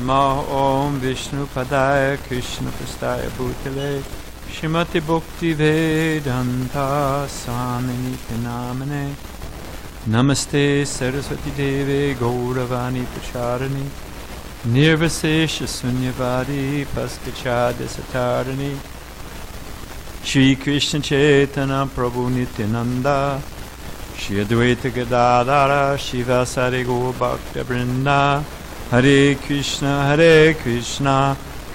Namo Om Vishnu Padaya Krishna Prastaya Bhutale Shrimati Bhakti Vedanta Swami Namane Namaste Saraswati Devi Gauravani Pracharani Nirvasesha Sunyavadi Paskachada Satarani Shri Krishna Chaitanya Prabhu Nityananda Shri Advaita Gadadara Shivasari Gaur Bhakta Vrinda Hare Krishna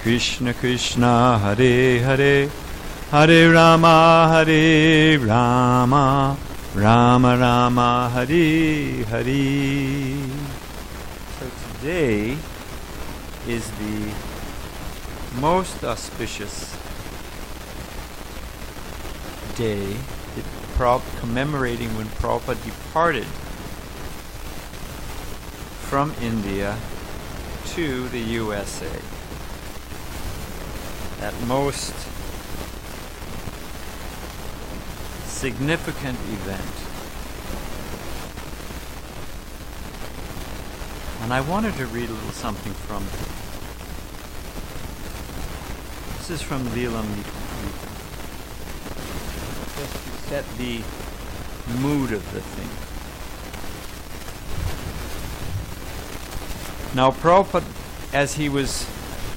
Krishna Krishna Hare Hare Hare Rama Rama Rama Hare Hare. So today is the most auspicious day commemorating when Prabhupada departed from India to the USA. That most significant event. And I wanted to read a little something from, this is from Leela Mita, just to set the mood of the thing. Now Prabhupada, as he was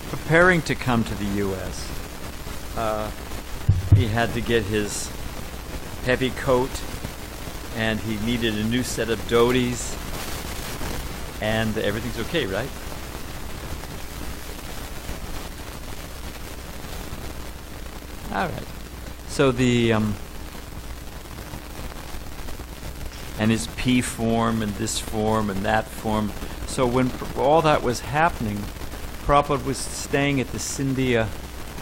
preparing to come to the U.S., he had to get his heavy coat, and he needed a new set of dhotis, and everything's okay, right? All right. So the and his P form and this form and that form. So when all that was happening, Prabhupada was staying at the Scindia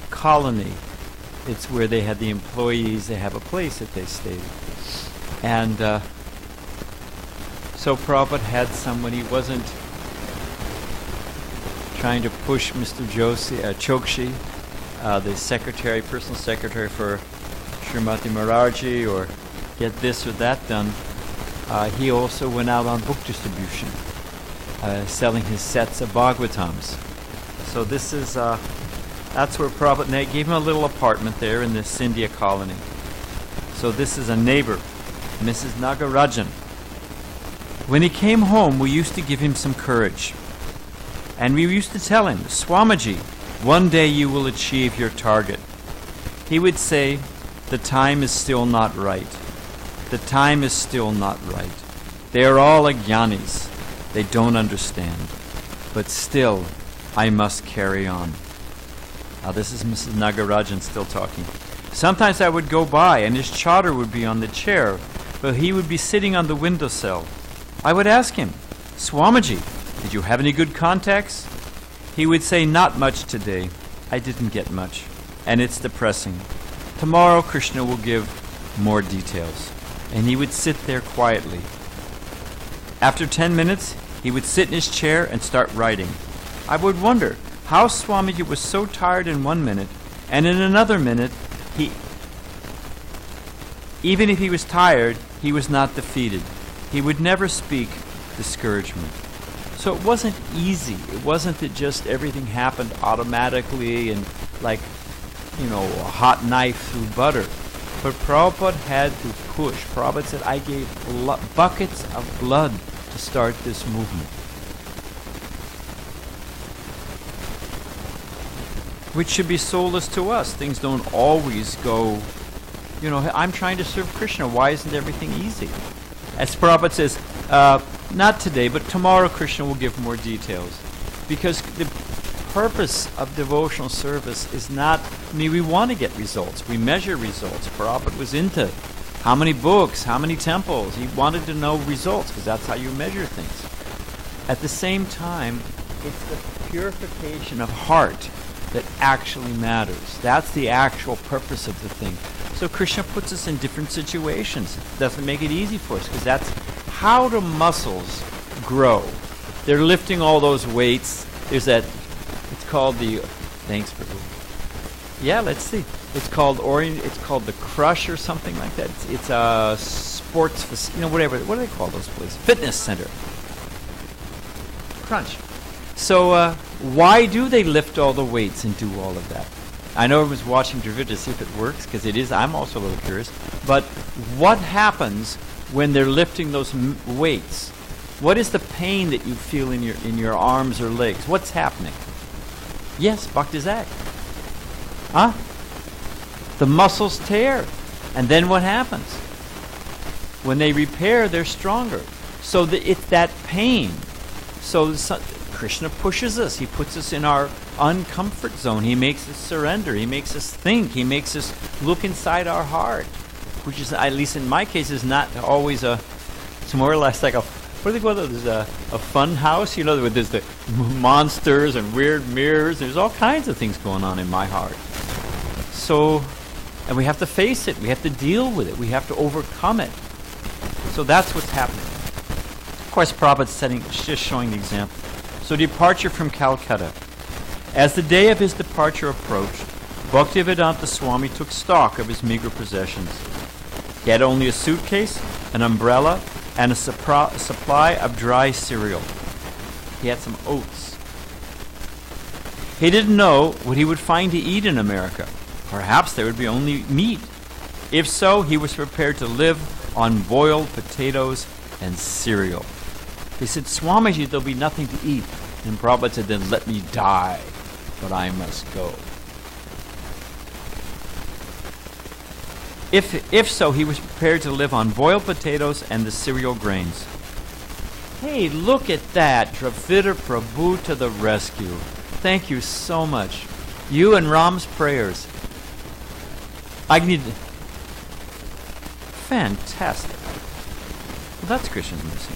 colony. It's where they had the employees. They have a place that they stayed. And so Prabhupada had someone. He wasn't trying to push Mr. Chokshi, the secretary, personal secretary for Srimati Maharaj-ji, or get this or that done. He also went out on book distribution, selling his sets of Bhagavatams. So this is, that's where Prabhupada gave him a little apartment there in the Scindia colony. So this is a neighbor, Mrs. Nagarajan. When he came home, we used to give him some courage. And we used to tell him, Swamiji, one day you will achieve your target. He would say, the time is still not right. The time is still not right. They are all ajnanis. They don't understand. But still, I must carry on. Now this is Mrs. Nagarajan still talking. Sometimes I would go by and his chadar would be on the chair, but he would be sitting on the windowsill. I would ask him, Swamiji, did you have any good contacts? He would say, not much today. I didn't get much. And it's depressing. Tomorrow Krishna will give more details. And he would sit there quietly. After 10 minutes, he would sit in his chair and start writing. I would wonder how Swamiji was so tired in 1 minute, and in another minute, even if he was tired, he was not defeated. He would never speak discouragement. So it wasn't easy. It wasn't that just everything happened automatically and like, a hot knife through butter. But Prabhupada had to push. Prabhupada said, I gave buckets of blood to start this movement. Which should be soulless to us. Things don't always go, I'm trying to serve Krishna. Why isn't everything easy? As Prabhupada says, not today, but tomorrow Krishna will give more details. Because the purpose of devotional service is not, we want to get results. We measure results. Prabhupada was into how many books, how many temples. He wanted to know results because that's how you measure things. At the same time, it's the purification of heart that actually matters. That's the actual purpose of the thing. So Krishna puts us in different situations. It doesn't make it easy for us because that's how do muscles grow. They're lifting all those weights. There's that, it's called the, thanks for, yeah, let's see. It's called the Crush or something like that. It's a sports, whatever. What do they call those places? Fitness center. Crunch. So Why do they lift all the weights and do all of that? I know everyone's watching Dravid to see if it works, because it is. I'm also a little curious. But what happens when they're lifting those weights? What is the pain that you feel in your arms or legs? What's happening? Yes, Bhakti Zach. Huh? The muscles tear. And then what happens? When they repair, they're stronger. So it's that pain. So Krishna pushes us. He puts us in our uncomfort zone. He makes us surrender. He makes us think. He makes us look inside our heart, which is, at least in my case, is not always it's more or less like what do they call it? There's a fun house, where there's the monsters and weird mirrors. There's all kinds of things going on in my heart. So, and we have to face it. We have to deal with it. We have to overcome it. So that's what's happening. Of course, Prabhupada's just showing the example. So departure from Calcutta. As the day of his departure approached, Bhaktivedanta Swami took stock of his meager possessions. He had only a suitcase, an umbrella, and a supply of dry cereal. He had some oats. He didn't know what he would find to eat in America. Perhaps there would be only meat. If so, he was prepared to live on boiled potatoes and cereal. He said, Swamiji, there'll be nothing to eat. And Prabhupada said, then let me die, but I must go. If so, he was prepared to live on boiled potatoes and the cereal grains. Hey, look at that. Dravida Prabhu to the rescue. Thank you so much. You and Ram's prayers. Fantastic. Well, that's Krishna's mercy.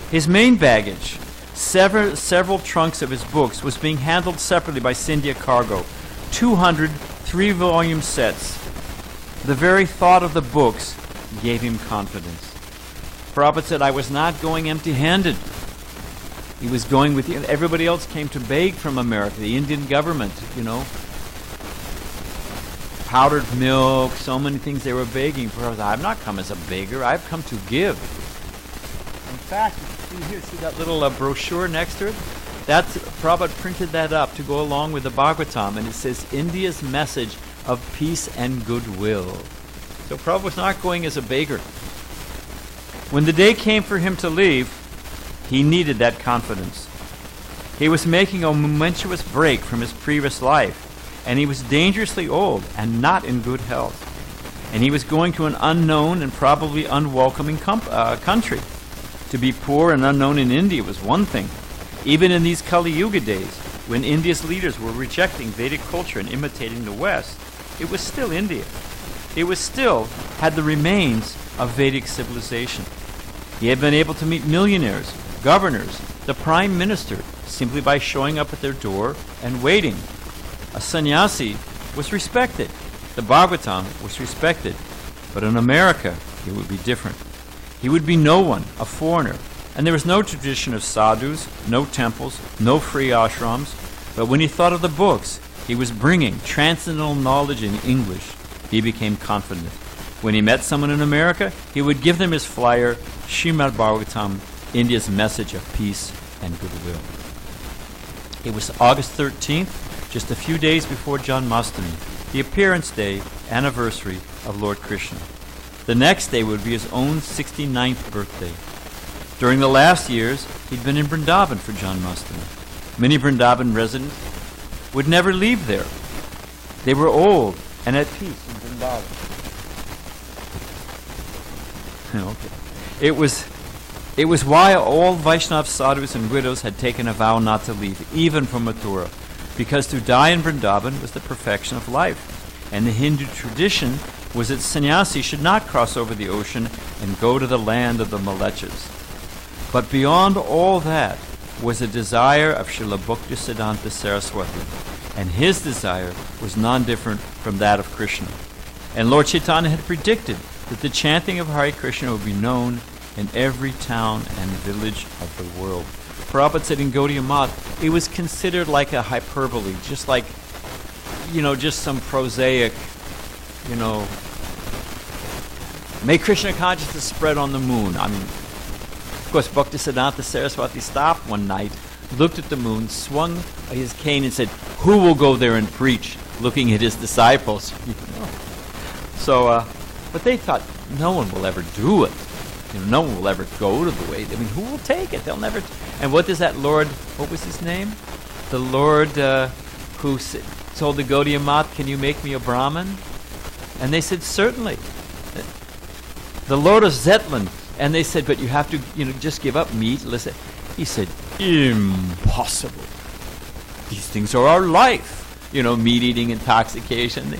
His main baggage, several trunks of his books, was being handled separately by Scindia Cargo. 200 3-volume sets. The very thought of the books gave him confidence. Prabhupada said, I was not going empty-handed. He was going with you. Everybody else came to beg from America, the Indian government, Powdered milk, so many things they were begging for. I've not come as a beggar. I've come to give. In fact, see that little brochure next to it? Prabhupada printed that up to go along with the Bhagavatam, and it says, India's message of peace and goodwill. So Prabhupada was not going as a beggar. When the day came for him to leave, he needed that confidence. He was making a momentous break from his previous life, and he was dangerously old and not in good health. And he was going to an unknown and probably unwelcoming country. To be poor and unknown in India was one thing. Even in these Kali Yuga days, when India's leaders were rejecting Vedic culture and imitating the West, it was still India. It was still had the remains of Vedic civilization. He had been able to meet millionaires, governors, the prime minister, simply by showing up at their door and waiting. A sannyasi was respected. The Bhagavatam was respected. But in America, it would be different. He would be no one, a foreigner. And there was no tradition of sadhus, no temples, no free ashrams. But when he thought of the books he was bringing, transcendental knowledge in English, he became confident. When he met someone in America, he would give them his flyer, Srimad Bhagavatam, India's message of peace and goodwill. It was August 13th, just a few days before Janmashtami, the appearance day, anniversary of Lord Krishna. The next day would be his own 69th birthday. During the last years, he'd been in Vrindavan for Janmashtami. Many Vrindavan residents would never leave there. They were old and at peace in Vrindavan. Okay. It was why all Vaishnava sadhus and widows had taken a vow not to leave, even from Mathura, because to die in Vrindavan was the perfection of life. And the Hindu tradition was that sannyasi should not cross over the ocean and go to the land of the Malechas. But beyond all that was a desire of Srila Bhaktisiddhanta Saraswati, and his desire was non-different from that of Krishna. And Lord Chaitanya had predicted that the chanting of Hare Krishna would be known in every town and village of the world. Prabhupada said in Gaudiya Math, it was considered like a hyperbole, just like, just some prosaic, may Krishna consciousness spread on the moon. I mean, of course, Bhaktisiddhanta Saraswati stopped one night looked at the moon, swung his cane and said, "Who will go there and preach?" looking at his disciples. So, but they thought, no one will ever do it. No one will ever go to the way. I mean, who will take it? They'll never. And what does that Lord, what was his name? The Lord who told the Gaudiya Math, "Can you make me a Brahmin?" And they said, "Certainly." The Lord of Zetland. And they said, "But you have to, just give up meat." Listen. He said, "Impossible. These things are our life." Meat eating, intoxication.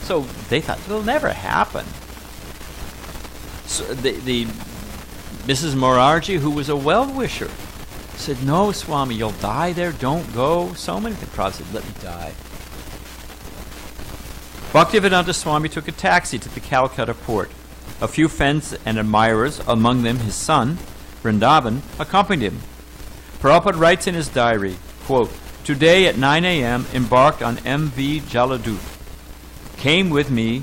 So they thought, it'll never happen. So the Mrs. Morarji, who was a well-wisher, said, "No, Swami, you'll die there. Don't go." So many Prabhupada said, "Let me die." Bhaktivedanta Swami took a taxi to the Calcutta port. A few friends and admirers, among them his son, Vrindavan, accompanied him. Prabhupada writes in his diary, quote, "Today at 9 a.m. embarked on M.V. Jaladut. Came with me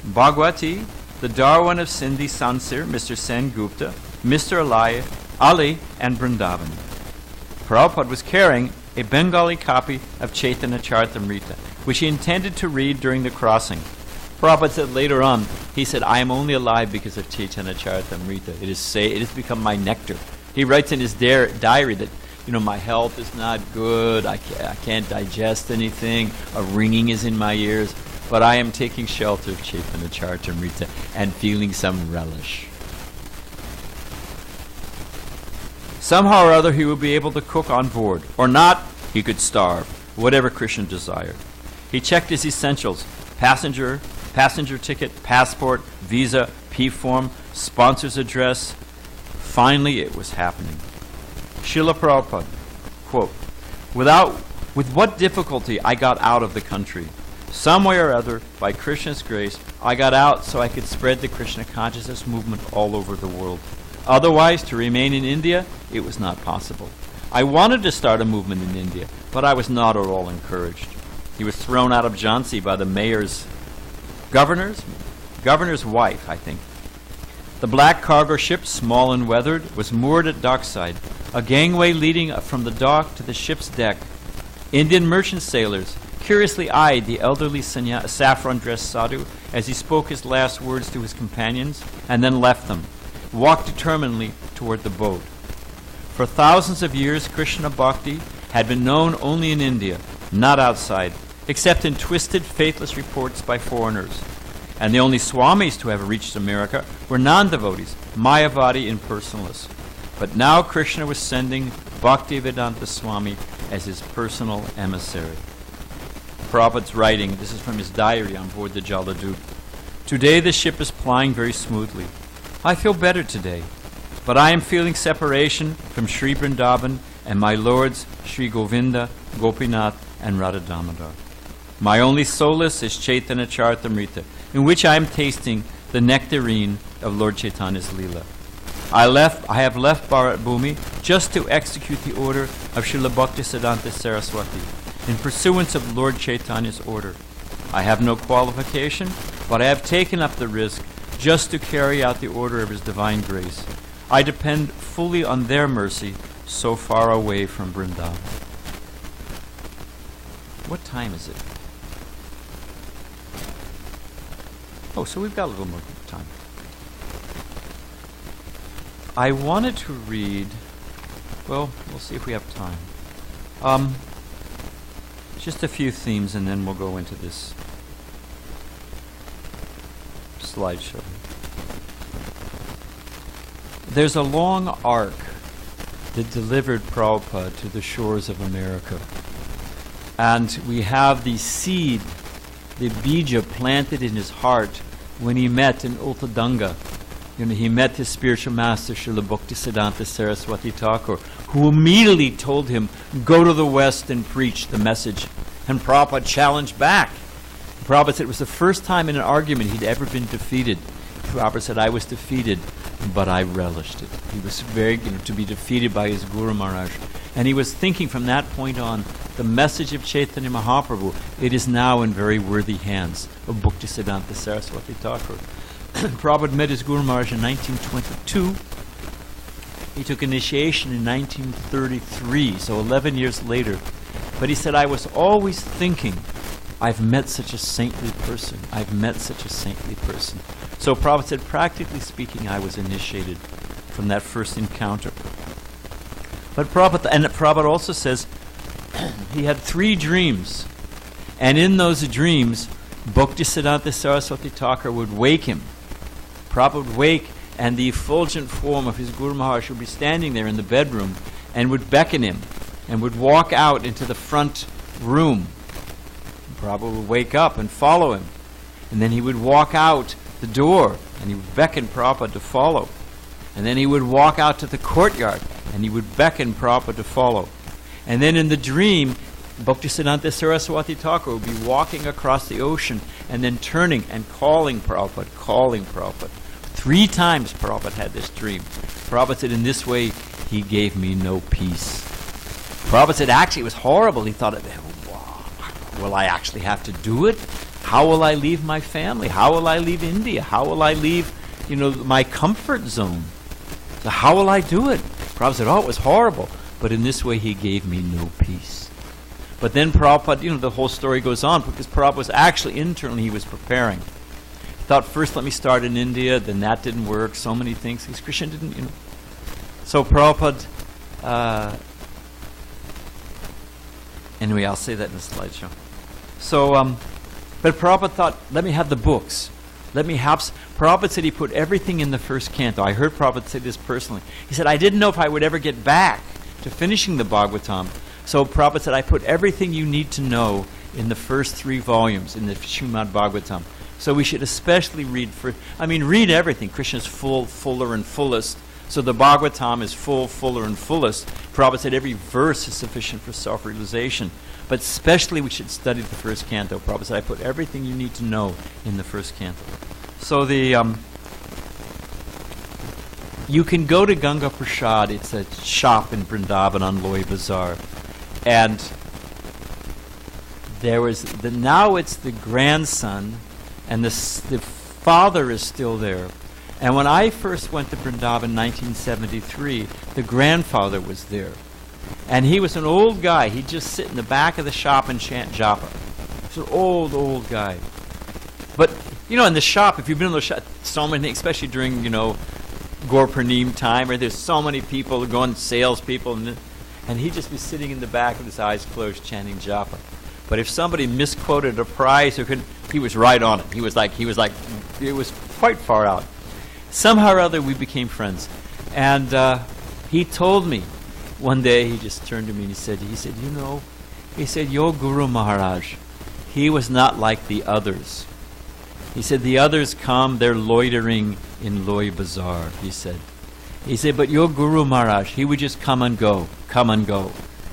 Bhagwati, the Darwan of Sindhi Sansir, Mr. Sen Gupta, Mr. Ali, and Vrindavan." Prabhupada was carrying a Bengali copy of Chaitanya Charitamrita, which he intended to read during the crossing. Prabhupada said later on, he said, "I am only alive because of Chaitanya Charitamrita. It has become my nectar." He writes in his diary that, my health is not good, I can't digest anything, a ringing is in my ears, but I am taking shelter of Chaitanya Charitamrita and feeling some relish. Somehow or other he would be able to cook on board, or not, he could starve, whatever Krishna desired. He checked his essentials: passenger ticket, passport, visa, P-form, sponsor's address. Finally, it was happening. Srila Prabhupada, quote, with what difficulty I got out of the country. Some way or other, by Krishna's grace, I got out so I could spread the Krishna consciousness movement all over the world. Otherwise, to remain in India, it was not possible. I wanted to start a movement in India, but I was not at all encouraged. He was thrown out of Jhansi by the governor's wife, I think. The black cargo ship, small and weathered, was moored at dockside, a gangway leading from the dock to the ship's deck. Indian merchant sailors curiously eyed the elderly saffron-dressed sadhu as he spoke his last words to his companions, and then left them, walked determinedly toward the boat. For thousands of years, Krishna Bhakti had been known only in India, not outside, except in twisted, faithless reports by foreigners. And the only Swamis to have reached America were non-devotees, Mayavadi impersonalists. But now Krishna was sending Bhaktivedanta Swami as his personal emissary. Prabhupada's writing, this is from his diary on board the Jaladut. "Today the ship is plying very smoothly. I feel better today, but I am feeling separation from Sri Vrindavan and my lords Sri Govinda, Gopinath, and Radha Damodar. My only solace is Chaitanya Charitamrita, in which I am tasting the nectarine of Lord Chaitanya's Leela. I have left Bharat Bhumi just to execute the order of Srila Bhaktisiddhanta Saraswati, in pursuance of Lord Chaitanya's order. I have no qualification, but I have taken up the risk just to carry out the order of His divine grace. I depend fully on their mercy, so far away from Vrindavan." What time is it? Oh, so we've got a little more time. I wanted to read, well, we'll see if we have time. Just a few themes, and then we'll go into this slideshow. There's a long arc that delivered Prabhupada to the shores of America. And we have the seed, the bija planted in his heart when he met in Ultadanga. He met his spiritual master, Srila Bhaktisiddhanta Saraswati Thakur, who immediately told him, "Go to the West and preach the message." And Prabhupada challenged back. Prabhupada said it was the first time in an argument he'd ever been defeated. Prabhupada said, "I was defeated, but I relished it." He was very, to be defeated by his Guru Maharaj. And he was thinking from that point on, the message of Chaitanya Mahaprabhu, it is now in very worthy hands of Bhaktisiddhanta Saraswati Thakur. Prabhupada met his Guru Maharaj in 1922, He took initiation in 1933, so 11 years later. But he said, I was always thinking, I've met such a saintly person. I've met such a saintly person. So Prabhupada said, practically speaking, I was initiated from that first encounter. But Prabhupada also says he had 3 dreams. And in those dreams, Bhaktisiddhanta Saraswati Thakur would wake him. Prabhupada would wake, and the effulgent form of his Guru Maharaj would be standing there in the bedroom and would beckon him and would walk out into the front room. Prabhupada would wake up and follow him. And then he would walk out the door and he would beckon Prabhupada to follow. And then he would walk out to the courtyard and he would beckon Prabhupada to follow. And then in the dream, Bhaktisiddhanta Saraswati Thakur would be walking across the ocean and then turning and calling Prabhupada, calling Prabhupada. 3 times Prabhupada had this dream. Prabhupada said, in this way, he gave me no peace. Prabhupada said, actually, it was horrible. He thought, wow, will I actually have to do it? How will I leave my family? How will I leave India? How will I leave, my comfort zone? So how will I do it? Prabhupada said, it was horrible. But in this way, he gave me no peace. But then Prabhupada, the whole story goes on, because Prabhupada was actually internally, he was preparing. He thought, first let me start in India, then that didn't work, so many things. Because Krishna didn't, So Prabhupada, anyway, I'll say that in the slideshow. So, but Prabhupada thought, let me have the books. Prabhupada said he put everything in the first canto. I heard Prabhupada say this personally. He said, I didn't know if I would ever get back to finishing the Bhagavatam. So Prabhupada said, I put everything you need to know in the first 3 volumes in the Srimad Bhagavatam. So we should especially read everything. Krishna's full, fuller, and fullest. So the Bhagavatam is full, fuller, and fullest. Prabhupada said every verse is sufficient for self-realization. But especially we should study the first canto. Prabhupada said, I put everything you need to know in the first canto. So you can go to Ganga Prasad. It's a shop in Vrindavan on Loy Bazaar. And now it's the grandson, and the father is still there. And when I first went to Vrindavan in 1973, the grandfather was there. And he was an old guy. He'd just sit in the back of the shop and chant japa. He's an old guy. But, in the shop, if you've been in the shop, so many, especially during, Gaur Purnim time, where there's so many people going, salespeople, and he'd just be sitting in the back with his eyes closed chanting japa. But if somebody misquoted a price, he was right on it. He was like, it was quite far out. Somehow or other, we became friends. And he told me, one day, he just turned to me and he said, your Guru Maharaj, he was not like the others. He said, the others come, they're loitering in Loy Bazaar, he said. He said, but your Guru Maharaj, he would just come and go.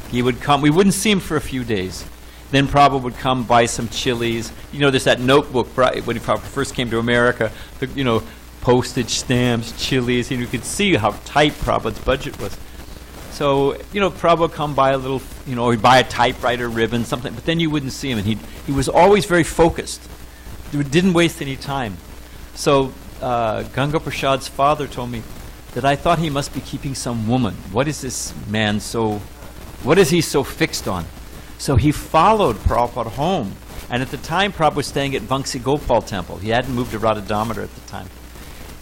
He would come. We wouldn't see him for a few days. Then Prabhupada would come buy some chilies. There's that notebook when he first came to America, postage stamps, chilies. You could see how tight Prabhupada's budget was. So, Prabhupada would come buy a little, he'd buy a typewriter, ribbon, something, but then you wouldn't see him. And he was always very focused. He didn't waste any time. So, Ganga Prasad's father told me that I thought he must be keeping some woman. What is this man what is he so fixed on? So he followed Prabhupada home. And at the time, Prabhupada was staying at Vangsi Gopal temple. He hadn't moved to Radha Damodar at the time.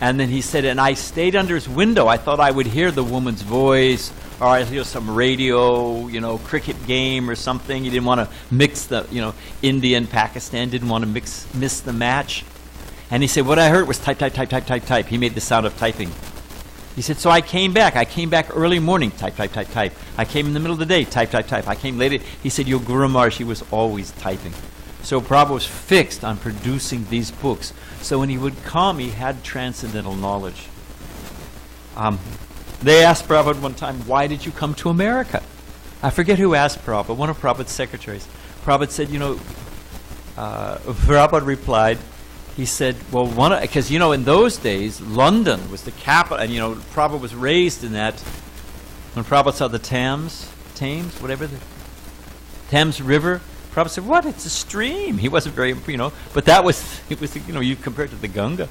And then he said, and I stayed under his window. I thought I would hear the woman's voice, or I'd hear some radio, cricket game or something. He didn't want to mix the, India and Pakistan didn't want to miss the match. And he said, what I heard was type, type, type, type, type, type. He made the sound of typing. He said, so I came back. I came back early morning, type, type, type, type. I came in the middle of the day, type, type, type. I came later. He said, your Guru Maharaj, he was always typing. So Prabhupada was fixed on producing these books. So when he would come, he had transcendental knowledge. They asked Prabhupada one time, why did you come to America? I forget who asked Prabhupada, one of Prabhupada's secretaries. Prabhupada said, Prabhupada replied, he said, well, because, in those days, London was the capital, and, Prabhupada was raised in that. When Prabhupada saw the Thames, the Thames River, Prabhupada said, what? It's a stream. He wasn't very, but it was, you compared to the Ganga.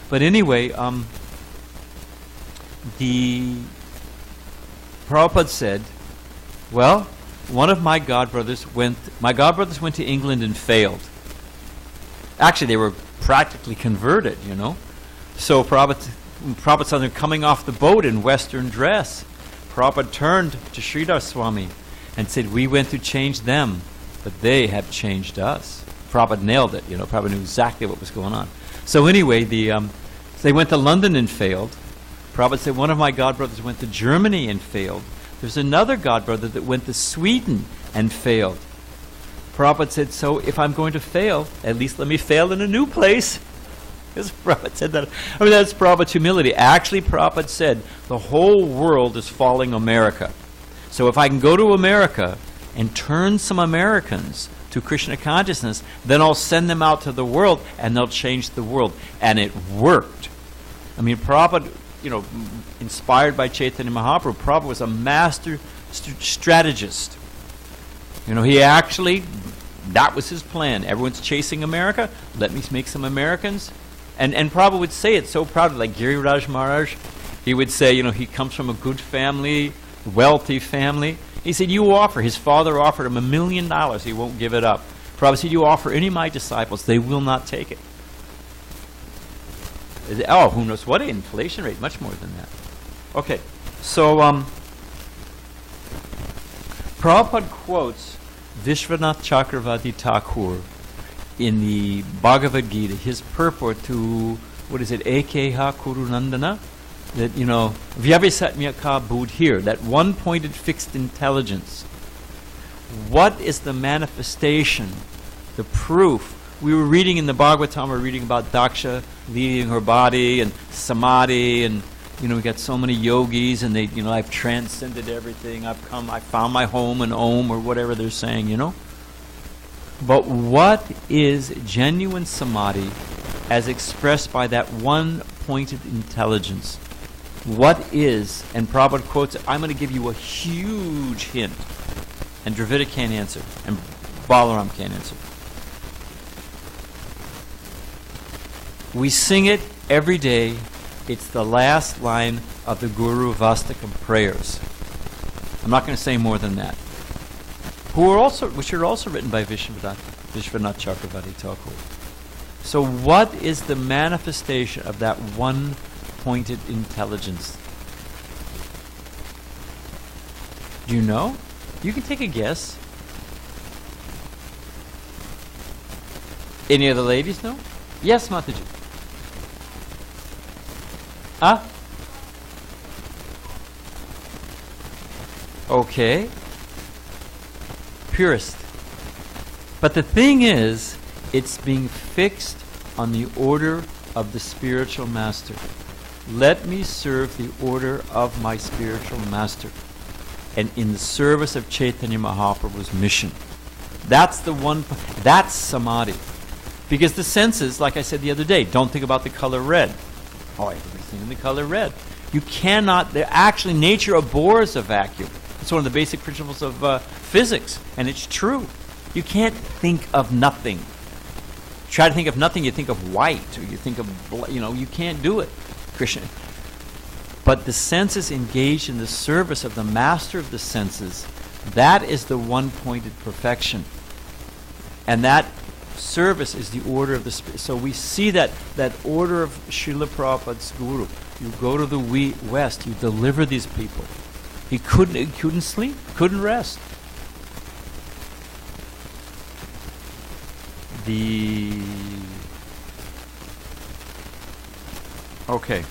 But anyway, Prabhupada said, well, one of my godbrothers went to England and failed. Actually, they were practically converted, you know. So Prabhupada saw them coming off the boat in Western dress. Prabhupada turned to Sridhar Swami and said, we went to change them, but they have changed us. Prabhupada nailed it, you know. Prabhupada knew exactly what was going on. So anyway, they went to London and failed. Prabhupada said, one of my godbrothers went to Germany and failed. There's another godbrother that went to Sweden and failed. Prabhupada said, so if I'm going to fail, at least let me fail in a new place. Because Prabhupada said that. I mean, that's Prabhupada's humility. Actually, Prabhupada said, the whole world is following America. So if I can go to America and turn some Americans to Krishna consciousness, then I'll send them out to the world and they'll change the world. And it worked. I mean, Prabhupada, you know, inspired by Chaitanya Mahaprabhu, Prabhupada was a master strategist. You know, he actually, that was his plan. Everyone's chasing America. Let me make some Americans. And Prabhupada would say it so proudly, like Giriraj Maharaj. He would say, you know, he comes from a good family, wealthy family. He said, his father offered him $1 million. He won't give it up. Prabhupada said, you offer any of my disciples, they will not take it. Oh, who knows what? Inflation rate, much more than that. Okay, so Prabhupada quotes Vishwanath Chakravarti Thakur in the Bhagavad Gita, his purport to, what is it, Ekeha Kurunandana? That, you know, Vyavasatmyaka Budhir, that one-pointed fixed intelligence. What is the manifestation, the proof? We were reading in the Bhagavatam, we were reading about Daksha leading her body and samadhi, and, you know, we got so many yogis, and they, you know, I've transcended everything, I found my home in Om, or whatever they're saying, you know. But what is genuine samadhi as expressed by that one-pointed intelligence? What is, and Prabhupada quotes, I'm going to give you a huge hint, and Dravida can't answer, and Balaram can't answer. We sing it every day. It's the last line of the Guru Vastakam prayers. I'm not going to say more than that. Which are also written by Vishwanath Chakravarti Thakur. So what is the manifestation of that one-pointed intelligence? Do you know? You can take a guess. Any of the ladies know? Yes, Mataji. Okay. Purest. But the thing is, it's being fixed on the order of the spiritual master. Let me serve the order of my spiritual master. And in the service of Chaitanya Mahaprabhu's mission. That's the one, that's samadhi. Because the senses, like I said the other day, don't think about the color red. Oh, everybody's thinking the color red. You cannot, actually nature abhors a vacuum. It's one of the basic principles of physics, and it's true. You can't think of nothing. Try to think of nothing, you think of white, or you think of, you can't do it. Krishna. But the senses engaged in the service of the master of the senses, that is the one-pointed perfection. And that service is the order of the spirit. So we see that order of Srila Prabhupada's Guru. You go to the West, you deliver these people. He couldn't sleep, couldn't rest. Okay.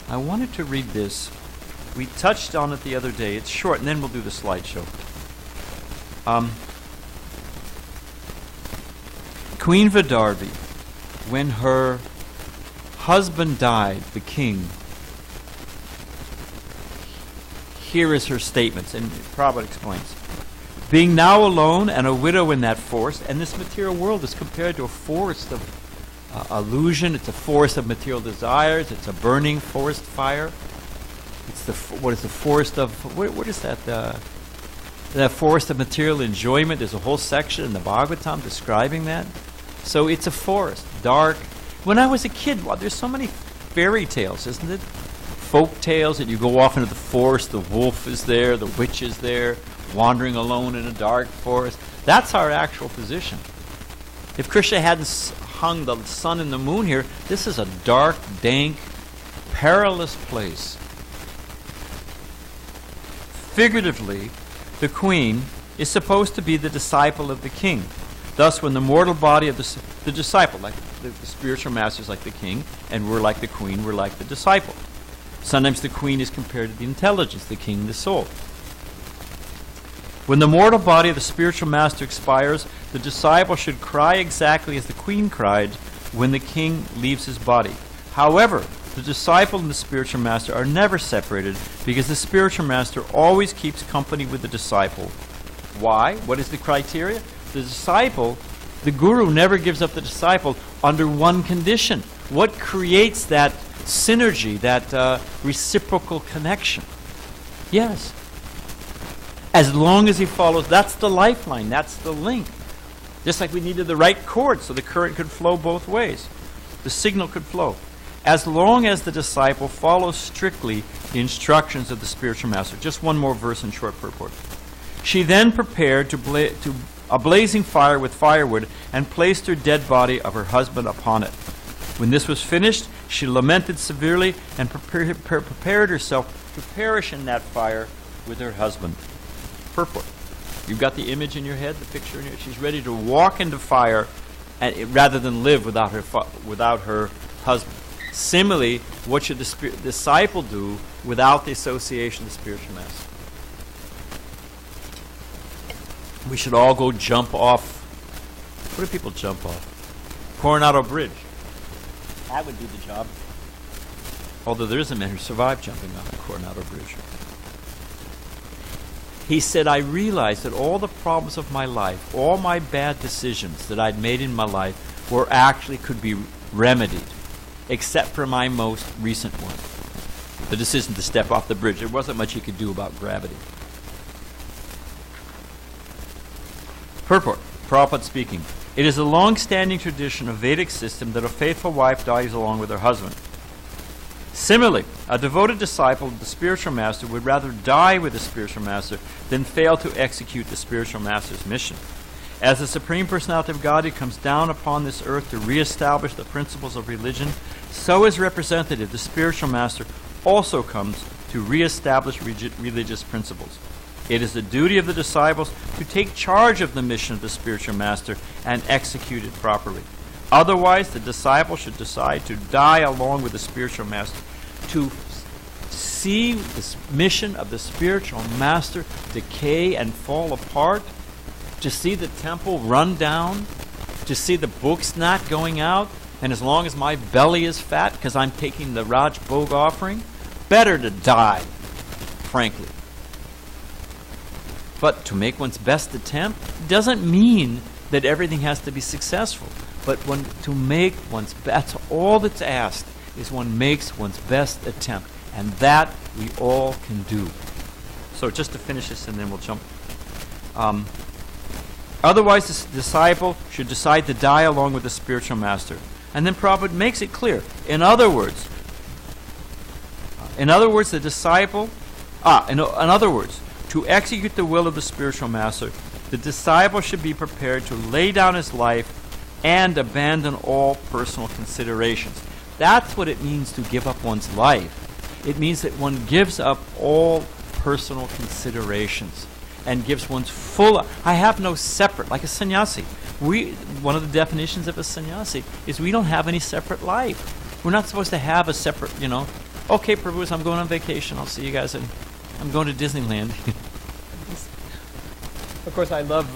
I wanted to read this. We touched on it the other day. It's short, and then we'll do the slideshow. Queen Vidarbhi, when her husband died, the king, here is her statements, and Prabhupada explains. Being now alone and a widow in that forest, and this material world is compared to a forest of illusion, it's a forest of material desires, it's a burning forest fire. It's the forest of, what is that? That forest of material enjoyment. There's a whole section in the Bhagavatam describing that. So it's a forest, dark. When I was a kid, there's so many fairy tales, isn't it? folk tales that you go off into the forest, the wolf is there, the witch is there, wandering alone in a dark forest. That's our actual position. If Krishna hadn't hung the sun and the moon here, this is a dark, dank, perilous place. Figuratively, the queen is supposed to be the disciple of the king. Thus, when the mortal body of the disciple, like the spiritual master is like the king, and we're like the queen, we're like the disciple. Sometimes the queen is compared to the intelligence, the king, the soul. When the mortal body of the spiritual master expires, the disciple should cry exactly as the queen cried when the king leaves his body. However, the disciple and the spiritual master are never separated because the spiritual master always keeps company with the disciple. Why? What is the criteria? The disciple, the guru never gives up the disciple under one condition. What creates that synergy, that reciprocal connection? Yes. As long as he follows, that's the lifeline, that's the link. Just like we needed the right cord so the current could flow both ways. The signal could flow. As long as the disciple follows strictly the instructions of the spiritual master. Just one more verse in short purport. She then prepared to a blazing fire with firewood and placed her dead body of her husband upon it. When this was finished, she lamented severely and prepared herself to perish in that fire with her husband. Purport. You've got the image in your head, the picture in your head. She's ready to walk into fire rather than live without her husband. Similarly, what should the disciple do without the association of the spiritual master? We should all go jump off. What do people jump off? Coronado Bridge. That would be the job. Although there is a man who survived jumping off the Coronado Bridge. He said, I realized that all the problems of my life, all my bad decisions that I'd made in my life could be remedied, except for my most recent one. The decision to step off the bridge. There wasn't much he could do about gravity. Purport. Prabhupada speaking. It is a long-standing tradition of Vedic system that a faithful wife dies along with her husband. Similarly, a devoted disciple of the spiritual master would rather die with the spiritual master than fail to execute the spiritual master's mission. As the Supreme Personality of Godhead comes down upon this earth to reestablish the principles of religion, so as representative, the spiritual master also comes to reestablish religious principles. It is the duty of the disciples to take charge of the mission of the spiritual master and execute it properly. Otherwise, the disciple should decide to die along with the spiritual master, to see this mission of the spiritual master decay and fall apart, to see the temple run down, to see the books not going out, and as long as my belly is fat because I'm taking the Raj Bhog offering, better to die, frankly. But to make one's best attempt doesn't mean that everything has to be successful. But that's all that's asked, is one makes one's best attempt. And that we all can do. So just to finish this and then we'll jump. Otherwise, the disciple should decide to die along with the spiritual master. And then Prabhupada makes it clear. In other words, the disciple, in other words, to execute the will of the spiritual master, the disciple should be prepared to lay down his life and abandon all personal considerations. That's what it means to give up one's life. It means that one gives up all personal considerations and gives one's full. I have no separate, like a sannyasi. One of the definitions of a sannyasi is we don't have any separate life. We're not supposed to have a separate, okay, Prabhus, I'm going on vacation. I'll see you guys, and I'm going to Disneyland. Of course, I love,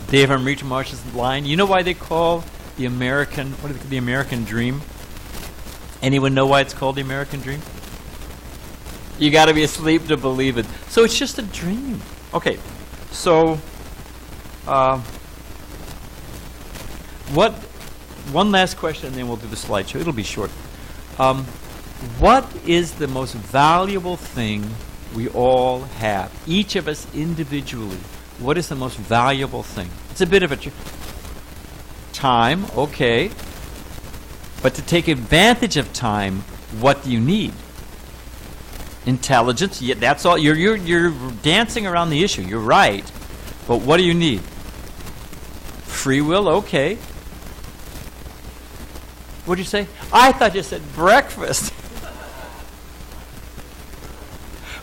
Dave Amrita Marsh's line. You know why they call the American dream? Anyone know why it's called the American dream? You got to be asleep to believe it. So it's just a dream. Okay, so one last question and then we'll do the slideshow. It'll be short. What is the most valuable thing we all have? Each of us individually. What is the most valuable thing? It's a bit of a time, okay. But to take advantage of time, What do you need? Intelligence. Yeah, that's all. You're dancing around the issue. You're right. But what do you need? Free will? Okay. What'd you say? I thought you said breakfast.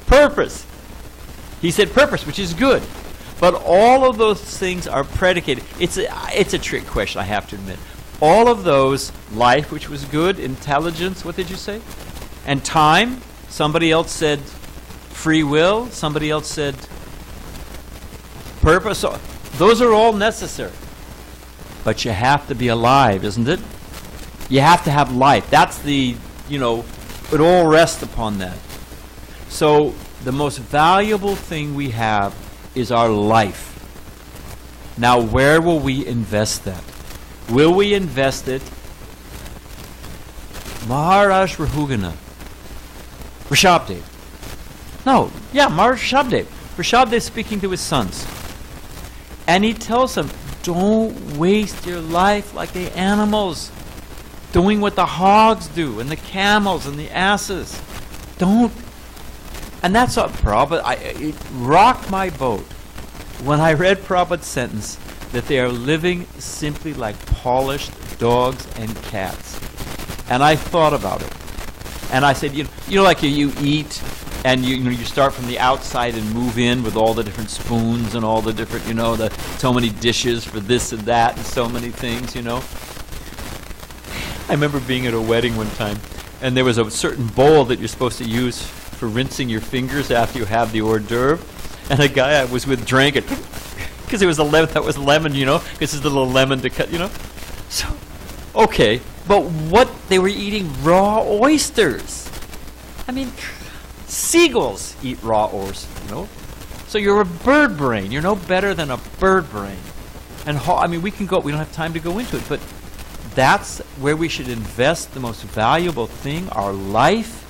Purpose. He said purpose, which is good. But all of those things are predicated. It's a trick question, I have to admit. All of those, life, which was good, intelligence, what did you say? And time, somebody else said free will, somebody else said purpose. So those are all necessary. But you have to be alive, isn't it? You have to have life. That's the, it all rests upon that. So the most valuable thing we have is our life. Now, where will we invest that? Will we invest it? Maharaj Rahugana, Rishabdev. No, yeah, Maharaj Rishabdev. Rishabdev speaking to his sons. And he tells them, don't waste your life like the animals, doing what the hogs do, and the camels, and the asses. Don't. And that's what Prabhupada, it rocked my boat when I read Prabhupada's sentence that they are living simply like polished dogs and cats. And I thought about it. And I said, like you eat, and you start from the outside and move in with all the different spoons and all the different, so many dishes for this and that and so many things, I remember being at a wedding one time, and there was a certain bowl that you're supposed to use for rinsing your fingers after you have the hors d'oeuvre, and a guy I was with drank it because it was lemon, because it's a little lemon to cut, So, okay, but what they were eating raw oysters. I mean, seagulls eat raw oysters, So you're a bird brain. You're no better than a bird brain. And we can go. We don't have time to go into it, but that's where we should invest the most valuable thing, our life,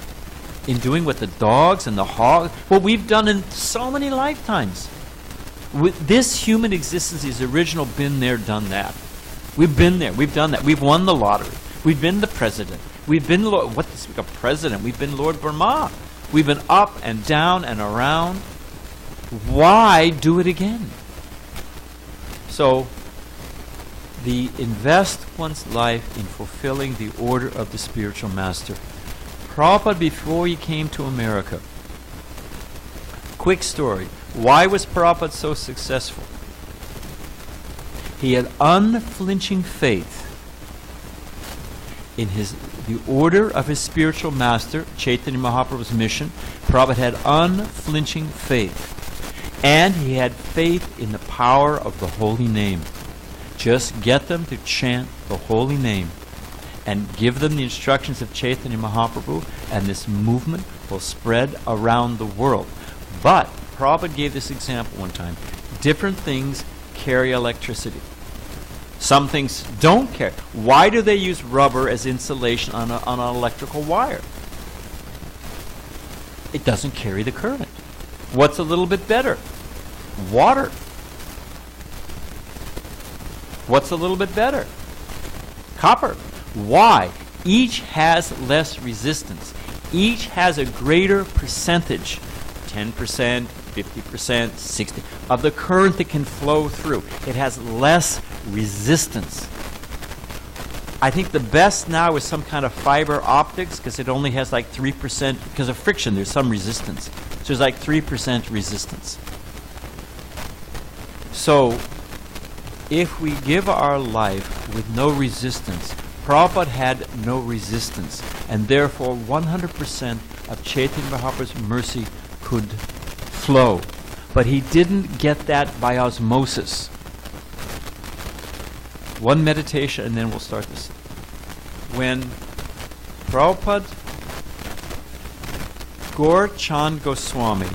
in doing what the dogs and the hogs, what we've done in so many lifetimes. With this human existence is original, been there, done that. We've been there, we've done that. We've won the lottery. We've been the president. We've been a president. We've been Lord Brahma. We've been up and down and around. Why do it again? So, invest one's life in fulfilling the order of the spiritual master. Prabhupada, before he came to America, quick story. Why was Prabhupada so successful? He had unflinching faith in the order of his spiritual master, Chaitanya Mahaprabhu's mission. Prabhupada had unflinching faith. And he had faith in the power of the holy name. Just get them to chant the holy name and give them the instructions of Chaitanya Mahaprabhu, and this movement will spread around the world. But Prabhupada gave this example one time. Different things carry electricity. Some things don't carry. Why do they use rubber as insulation on an electrical wire? It doesn't carry the current. What's a little bit better? Water. What's a little bit better? Copper. Why? Each has less resistance. Each has a greater percentage, 10%, 50%, 60%, of the current that can flow through. It has less resistance. I think the best now is some kind of fiber optics, because it only has like 3%, because of friction, there's some resistance. So there's like 3% resistance. So, if we give our life with no resistance, Prabhupada had no resistance, and therefore 100% of Chaitanya Mahaprabhu's mercy could flow. But he didn't get that by osmosis. One meditation, and then we'll start this. When Prabhupada, Gaur Chand Goswami,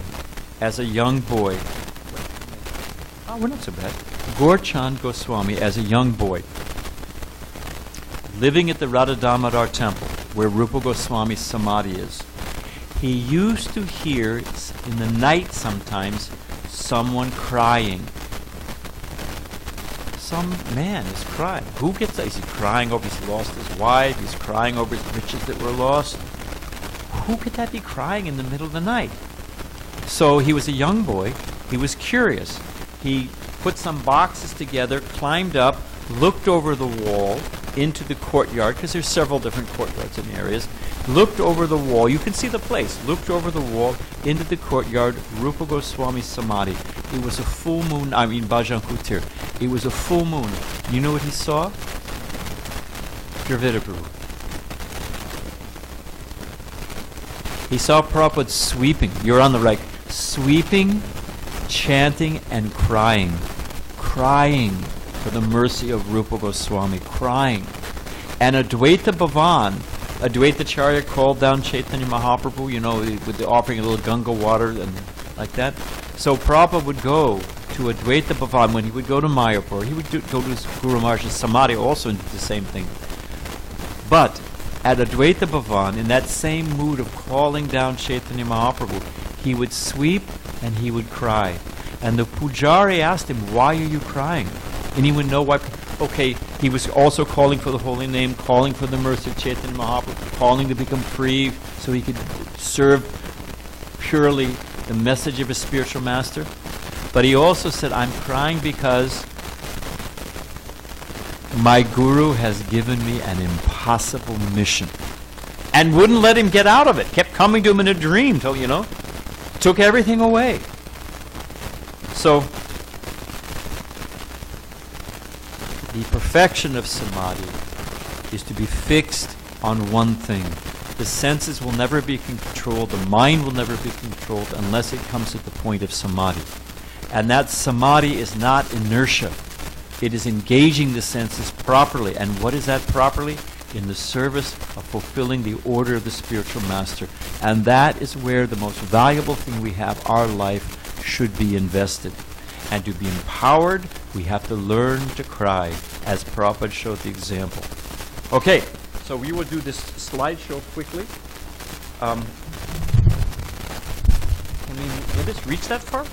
as a young boy, we're not so bad. Gaur Chand Goswami, as a young boy, living at the Radha Damodar temple, where Rupa Goswami's samadhi is, he used to hear in the night sometimes someone crying. Some man is crying. Who gets that? Is he crying over he's lost his wife? He's crying over his riches that were lost? who could that be crying in the middle of the night? So he was a young boy. He was curious. He put some boxes together, climbed up, looked over the wall into the courtyard, because there's several different courtyards in areas, looked over the wall. You can see the place. Looked over the wall into the courtyard, Rupa Goswami's samadhi. It was a full moon, Bhajan Kutir. It was a full moon. You know what he saw? Dravida Prabhu. He saw Prabhupada sweeping. You're on the right. Sweeping, chanting, and crying. Crying for the mercy of Rupa Goswami. Crying. And Advaita Bhavan, Advaita Charya called down Chaitanya Mahaprabhu, with the offering a little Ganga water and like that. So Prabhupada would go to Advaita Bhavan when he would go to Mayapur. He would go to his Guru Maharaj's samadhi also and do the same thing. But at Advaita Bhavan, in that same mood of calling down Chaitanya Mahaprabhu, he would sweep and he would cry. And the pujari asked him, why are you crying? And he would know why. Okay, he was also calling for the holy name, calling for the mercy of Chaitanya Mahaprabhu, calling to become free so he could serve purely the message of his spiritual master. But he also said, I'm crying because my guru has given me an impossible mission. And wouldn't let him get out of it. Kept coming to him in a dream till, took everything away. So, the perfection of samadhi is to be fixed on one thing. The senses will never be controlled, the mind will never be controlled unless it comes to the point of samadhi. And that samadhi is not inertia. It is engaging the senses properly. And what is that properly? In the service of fulfilling the order of the spiritual master. And that is where the most valuable thing we have, our life, should be invested. And to be empowered, we have to learn to cry, as Prabhupada showed the example. Okay, so we will do this slideshow quickly. Can we let us reach that far?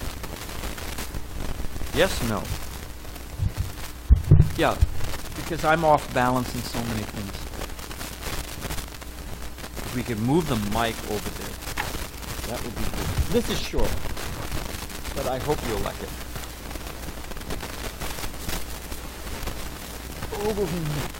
Yes, no? Yeah, because I'm off balance in so many things. If we could move the mic over there, that would be good. This is short, but I hope you'll like it. Over here.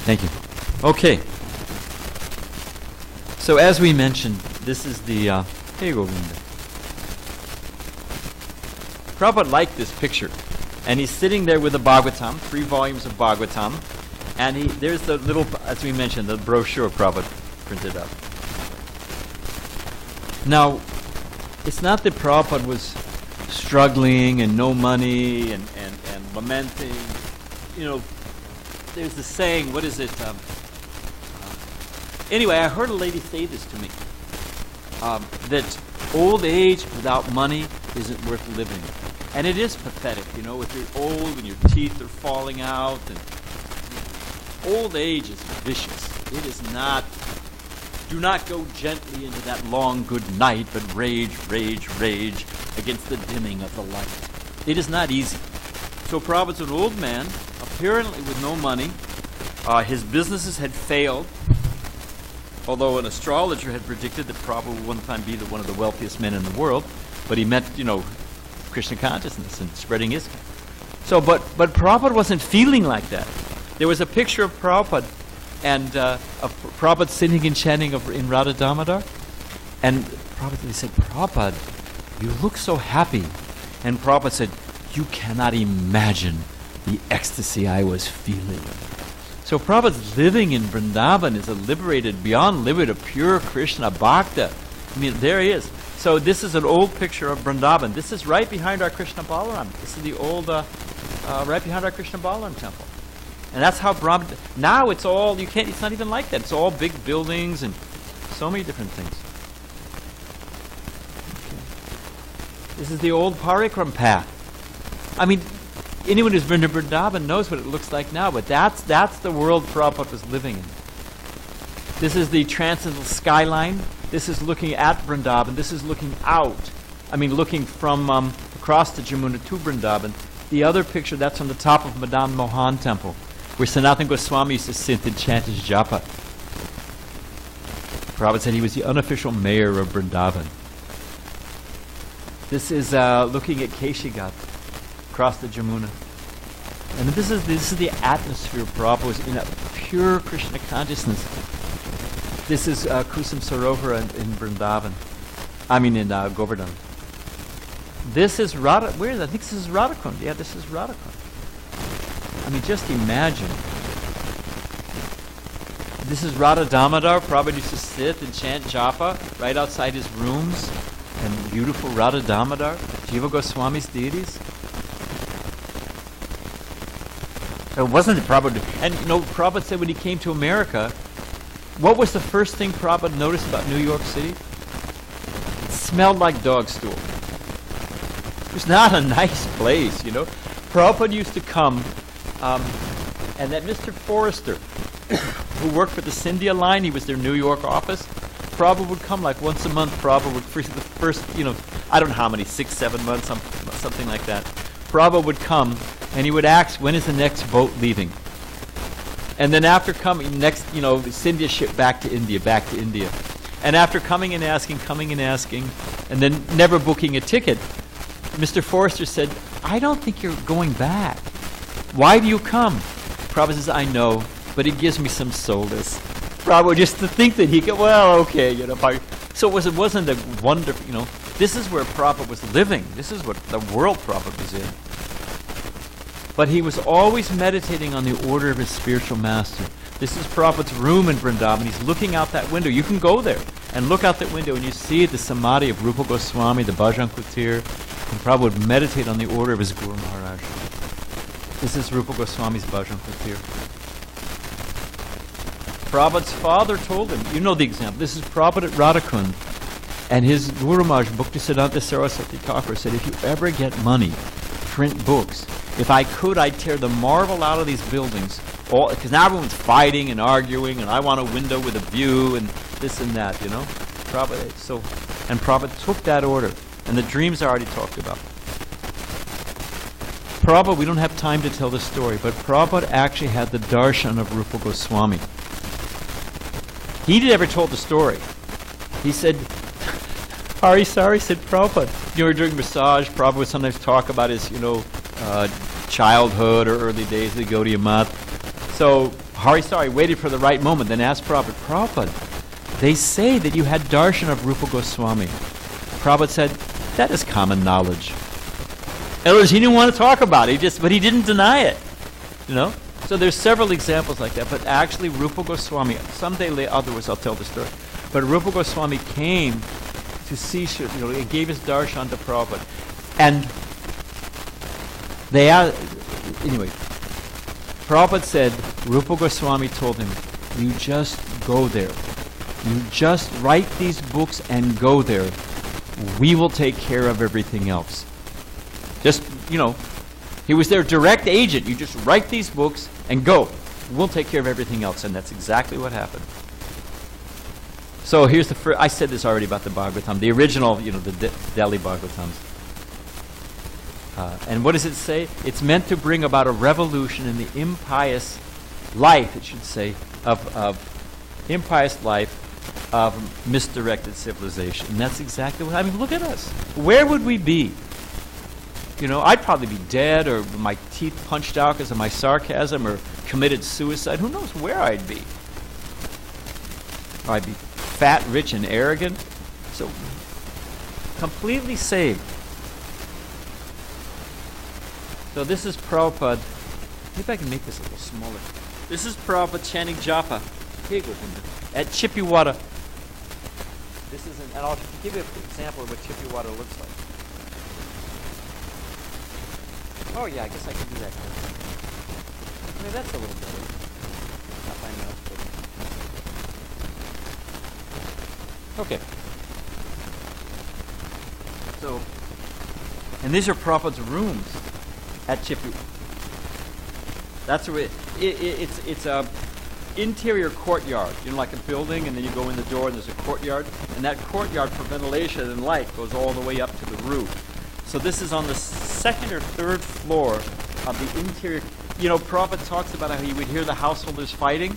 Thank you. Okay. So as we mentioned, this is the... here you go, Linda. Prabhupada liked this picture. And he's sitting there with the Bhagavatam, 3 volumes of Bhagavatam. And there's the little, as we mentioned, the brochure Prabhupada printed up. Now, it's not that Prabhupada was struggling and no money and lamenting. There's the saying, what is it? Anyway, I heard a lady say this to me, that old age without money isn't worth living. And it is pathetic, if you're old and your teeth are falling out. And old age is vicious. It is not, do not go gently into that long good night, but rage, rage, rage against the dimming of the light. It is not easy. So Prabhupada's an old man, apparently with no money. His businesses had failed, although an astrologer had predicted that Prabhupada would one time be one of the wealthiest men in the world. But he meant, Krishna consciousness and spreading his. So, but Prabhupada wasn't feeling like that. There was a picture of Prabhupada, and of Prabhupada sitting and chanting in Radha Damodar. And Prabhupada said, Prabhupada, you look so happy. And Prabhupada said, you cannot imagine the ecstasy I was feeling. So Prabhupada's living in Vrindavan is a liberated, beyond liberated, pure Krishna Bhakta. There he is. So this is an old picture of Vrindavan. This is right behind our Krishna Balaram. This is the old, right behind our Krishna Balaram temple. And that's how Brahman... Now it's all... You can't... It's not even like that. It's all big buildings and so many different things. Okay. This is the old Parikram path. I mean, anyone who's been to Vrindavan knows what it looks like now, but that's the world Prabhupada was living in. This is the transcendental skyline. This is looking at Vrindavan. This is looking out. I mean, looking from across the Jamuna to Vrindavan. The other picture, that's on the top of Madan Mohan Temple, where Sanatana Goswami used to sit and chant his japa. Prabhupada said he was the unofficial mayor of Vrindavan. This is looking at Keshigat, across the Jamuna. And this is the atmosphere Prabhupada was in, a pure Krishna consciousness. This is Kusum Sarovar in Vrindavan. I mean in Govardhan. This is Radha. Where is that? I think this is Radhakund. Yeah, this is Radhakund. I mean, just imagine. This is Radha Damodar. Prabhupada used to sit and chant japa right outside his rooms. And beautiful Radha Damodar, Jiva Goswami's deities. So it wasn't Prabhupada. And you know, Prabhupada said when he came to America, what was the first thing Prabhupada noticed about New York City? It smelled like dog stool. It was not a nice place, you know. Prabhupada used to come, and that Mr. Forrester, who worked for the Scindia line, he was their New York office, Prabhupada would come like once a month. Prabhupada would, for the first, you know, I don't know how many, 6, 7 months, something like that. Prabhupada would come, and he would ask, when is the next boat leaving? And then after coming, next, you know, Scindia ship back to India. And after coming and asking, and then never booking a ticket, Mr. Forrester said, I don't think you're going back. Why do you come? Prabhupada says, I know, but it gives me some solace. Prabhupada, just to think that he could, well, okay, you know. So it wasn't a wonderful, you know, this is where Prabhupada was living. This is what the world Prabhupada was in. But he was always meditating on the order of his spiritual master. This is Prabhupada's room in Vrindavan. He's looking out that window. You can go there and look out that window and you see the samadhi of Rupa Goswami, the Bhajan Kutir, and Prabhupada would meditate on the order of his Guru Maharaj. This is Rupa Goswami's Bhajan Kutir. Prabhupada's father told him, you know the example, this is Prabhupada at Radhakund, and his Guru Maharaj, Bhaktisiddhanta Saraswati Thakur, said, if you ever get money, print books. If I could, I'd tear the marble out of these buildings, because now everyone's fighting and arguing, and I want a window with a view, and this and that, you know. Prabhupada took that order, and the dreams are already talked about. Prabhupada, we don't have time to tell the story, but Prabhupada actually had the darshan of Rupa Goswami. He never told the story. He said, Hari Sari said, Prabhupada, you know, during massage, Prabhupada would sometimes talk about his, you know, childhood or early days of the Gaudiya Math. So Hari Sari waited for the right moment, then asked Prabhupada, Prabhupada, they say that you had darshan of Rupa Goswami. Prabhupada said, that is common knowledge. In other words, he didn't want to talk about it, but he didn't deny it. You know? So there's several examples like that, but actually Rupa Goswami, someday otherwise I'll tell the story, but Rupa Goswami came to see, you know, he gave his darshan to Prabhupada. And anyway, Prabhupada said, Rupa Goswami told him, you just go there. You just write these books and go there. We will take care of everything else. Just, you know, he was their direct agent. You just write these books and go. We'll take care of everything else. And that's exactly what happened. So here's the first, I said this already about the Bhagavatam, the original, you know, the Delhi Bhagavatams. And what does it say? It's meant to bring about a revolution in the impious life, it should say, of impious life of misdirected civilization. And that's exactly what, I mean, look at us. Where would we be? You know, I'd probably be dead or my teeth punched out because of my sarcasm or committed suicide. Who knows where I'd be? Or I'd be fat, rich, and arrogant. So, completely saved. So this is Prabhupada. Maybe I can make this a little smaller. This is Prabhupada chanting japa at Chippiwada. This is and I'll give you an example of what Chippiwada looks like. Oh yeah, I guess I can do that. mean, that's a little better. Not my mouth, but... Okay. So, and these are Prabhupada's rooms at Chippy. That's where it's a interior courtyard, like a building, and then you go in the door and there's a courtyard, and that courtyard for ventilation and light goes all the way up to the roof. So this is on the second or third floor of the interior. Prabhupada talks about how he would hear the householders fighting.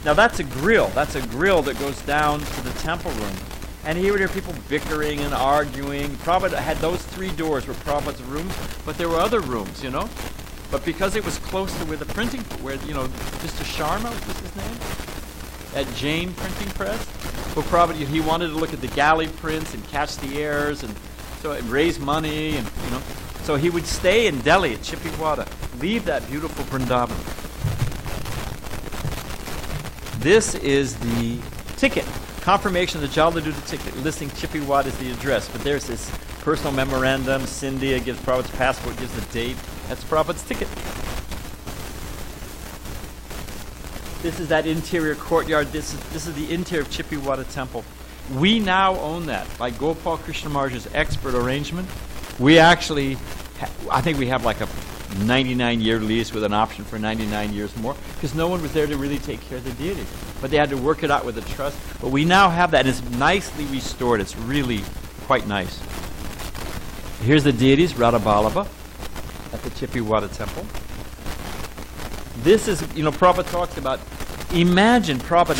Now that's a grill. That's a grill that goes down to the temple room. And he would hear people bickering and arguing. Prabhupada had those 3 doors were Prabhupada's rooms, but there were other rooms, But because it was close to where the printing, Mr. Sharma, what was his name? At Jain Printing Press. Well, Prabhupada, he wanted to look at the galley prints and catch the airs and raise money and, So he would stay in Delhi at Chippywada, leave that beautiful Vrindavan. This is the ticket, confirmation of the Jaladuta ticket, listing Chippywada as the address. But there's this personal memorandum. Scindia gives Prabhupada's passport, gives the date. That's Prabhupada's ticket. This is that interior courtyard. This is the interior of Chippywada temple. We now own that by Gopal Krishna Maharaj's expert arrangement. We actually, I think we have like a 99-year lease with an option for 99 years more, because no one was there to really take care of the deities. But they had to work it out with a trust. But we now have that, and it's nicely restored. It's really quite nice. Here's the deities, Radha Vallabha, at the Chippywada temple. This is, Prabhupada talks about, imagine Prabhupada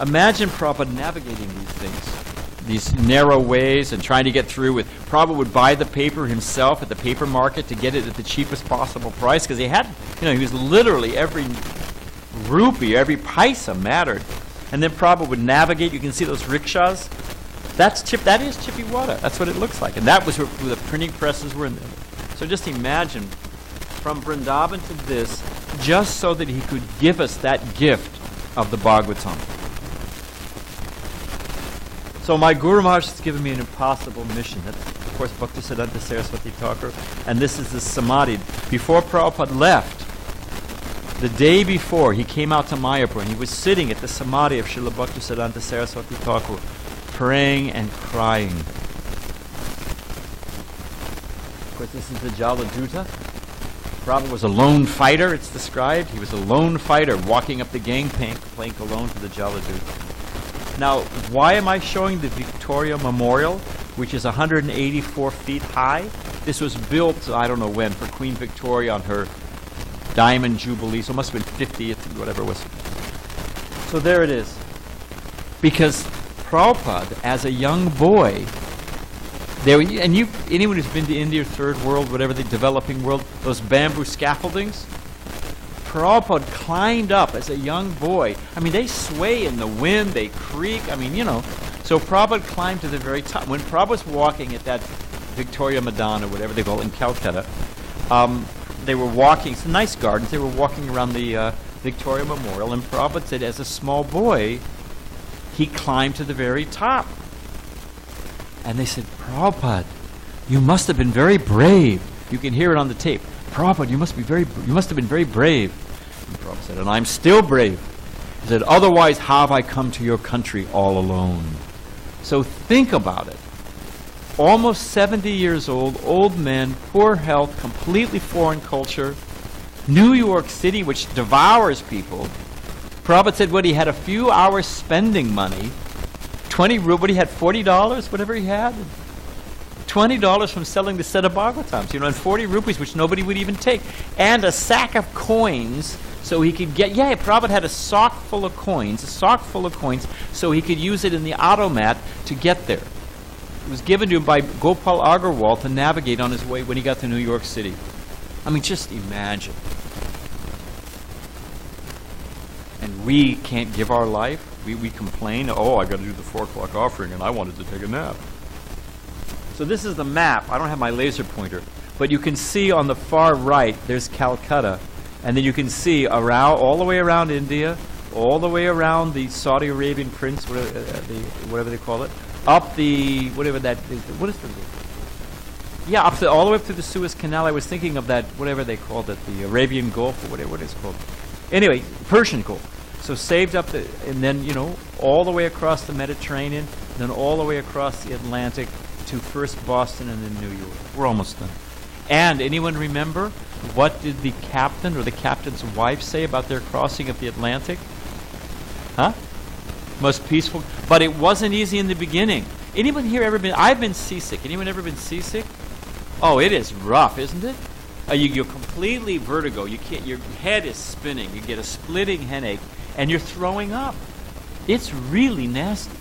imagine Prabhupada navigating these things, these narrow ways, and trying to get through with, Prabhupada would buy the paper himself at the paper market to get it at the cheapest possible price, because he had, he was literally every rupee, every paisa mattered. And then Prabhupada would navigate. You can see those rickshaws. That is Chippywada. That's what it looks like. And that was where the printing presses were in there. So just imagine, from Vrindavan to this, just so that he could give us that gift of the Bhagavatam. So my Guru Maharaj has given me an impossible mission. That's, of course, Bhaktisiddhanta Saraswati Thakur. And this is the samadhi. Before Prabhupada left, the day before, he came out to Mayapur, and he was sitting at the samadhi of Srila Bhaktisiddhanta Saraswati Thakur, praying and crying. Of course, this is the Jaladuta. Prabhupada was a lone fighter, it's described. He was a lone fighter walking up the gangplank alone to the Jaladuta. Now, why am I showing the Victoria Memorial, which is 184 feet high? This was built, I don't know when, for Queen Victoria on her Diamond Jubilee, so it must have been 50th, whatever it was. So there it is. Because Prabhupada, as a young boy, anyone who's been to India, third world, whatever, the developing world, those bamboo scaffoldings, Prabhupada climbed up as a young boy. I mean, they sway in the wind, they creak, So Prabhupada climbed to the very top. When Prabhupada was walking at that Victoria Madana, whatever they call it, in Calcutta, they were walking, it's nice gardens, they were walking around the Victoria Memorial, and Prabhupada said, as a small boy, he climbed to the very top. And they said, Prabhupada, you must have been very brave. You can hear it on the tape. Prabhupada, you must have been very brave. And Prabhupada said, and I'm still brave. He said, otherwise how have I come to your country all alone? So think about it. Almost 70 years old man, poor health, completely foreign culture, New York City, which devours people. Prabhupada said he had a few hours spending money, 20 rupees, he had $40, whatever he had, $20 from selling the set of Bhagavatams, and 40 rupees, which nobody would even take, and a sack of coins, so he could get, Prabhupada had a sock full of coins, so he could use it in the automat to get there. It was given to him by Gopal Agarwal to navigate on his way when he got to New York City. Just imagine. And we can't give our life. We complain, I got to do the 4 o'clock offering, and I wanted to take a nap. So this is the map. I don't have my laser pointer. But you can see on the far right, there's Calcutta. And then you can see all the way around India, all the way around the Saudi Arabian prince, whatever they call it, up the, whatever that is, what is the, Yeah, all the way up to the Suez Canal. I was thinking of that, whatever they called it, the Arabian Gulf or whatever it's called. Anyway, Persian Gulf. So saved up and then, all the way across the Mediterranean, then all the way across the Atlantic to first Boston and then New York. We're almost done. And anyone remember what did the captain or the captain's wife say about their crossing of the Atlantic? Huh? Most peaceful. But it wasn't easy in the beginning. Anyone here ever been? I've been seasick. Anyone ever been seasick? Oh, it is rough, isn't it? You're completely vertigo. You can't. Your head is spinning. You get a splitting headache, and you're throwing up. It's really nasty.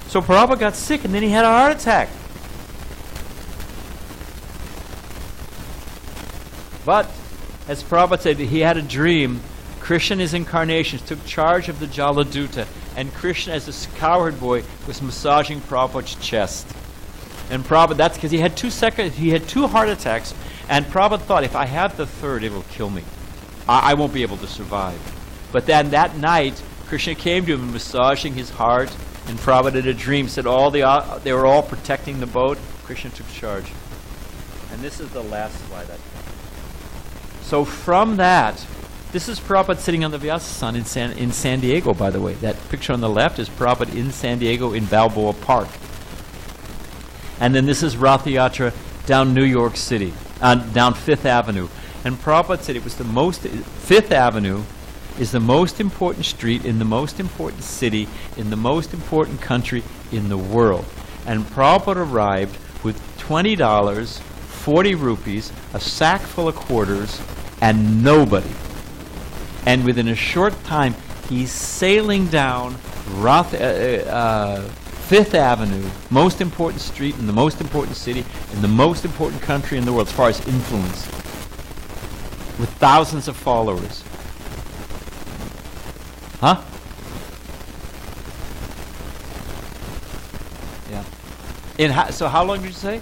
So Prabhupada got sick, and then he had a heart attack. But, as Prabhupada said, he had a dream. Krishna in his incarnations took charge of the Jaladuta, and Krishna, as a cowherd boy, was massaging Prabhupada's chest. And Prabhupada, that's because he had two heart attacks, and Prabhupada thought, if I have the third, it will kill me. I won't be able to survive. But then that night, Krishna came to him massaging his heart, and Prabhupada had a dream, said they were all protecting the boat. Krishna took charge. And this is the last slide. So from that, this is Prabhupada sitting on the Vyasasan in San Diego, by the way. That picture on the left is Prabhupada in San Diego in Balboa Park. And then this is Rath Yatra down New York City, down Fifth Avenue. And Prabhupada said it was Fifth Avenue is the most important street in the most important city in the most important country in the world. And Prabhupada arrived with $20, 40 rupees, a sack full of quarters, and nobody. And within a short time, he's sailing down Fifth Avenue, most important street in the most important city in the most important country in the world as far as influence, with thousands of followers. Huh? Yeah. So how long did you say?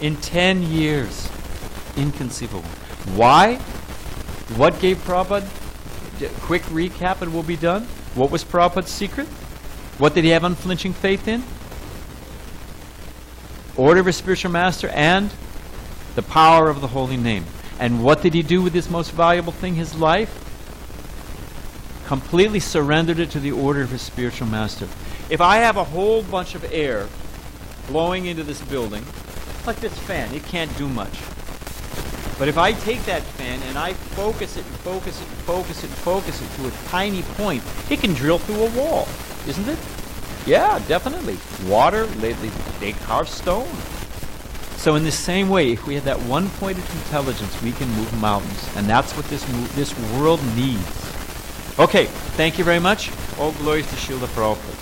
In 10 years. Inconceivable. Why? What gave Prabhupada? Quick recap and we'll be done. What was Prabhupada's secret? What did he have unflinching faith in? Order of a spiritual master and the power of the holy name. And what did he do with this most valuable thing, his life? Completely surrendered it to the order of his spiritual master. If I have a whole bunch of air blowing into this building, like this fan, it can't do much. But if I take that fan and I focus it and focus it and focus it and focus it to a tiny point, it can drill through a wall, isn't it? Yeah, definitely. Water, they carve stone. So in the same way, if we have that one point of intelligence, we can move mountains. And that's what this world needs. Okay, thank you very much. All glories to Srila Prabhupada.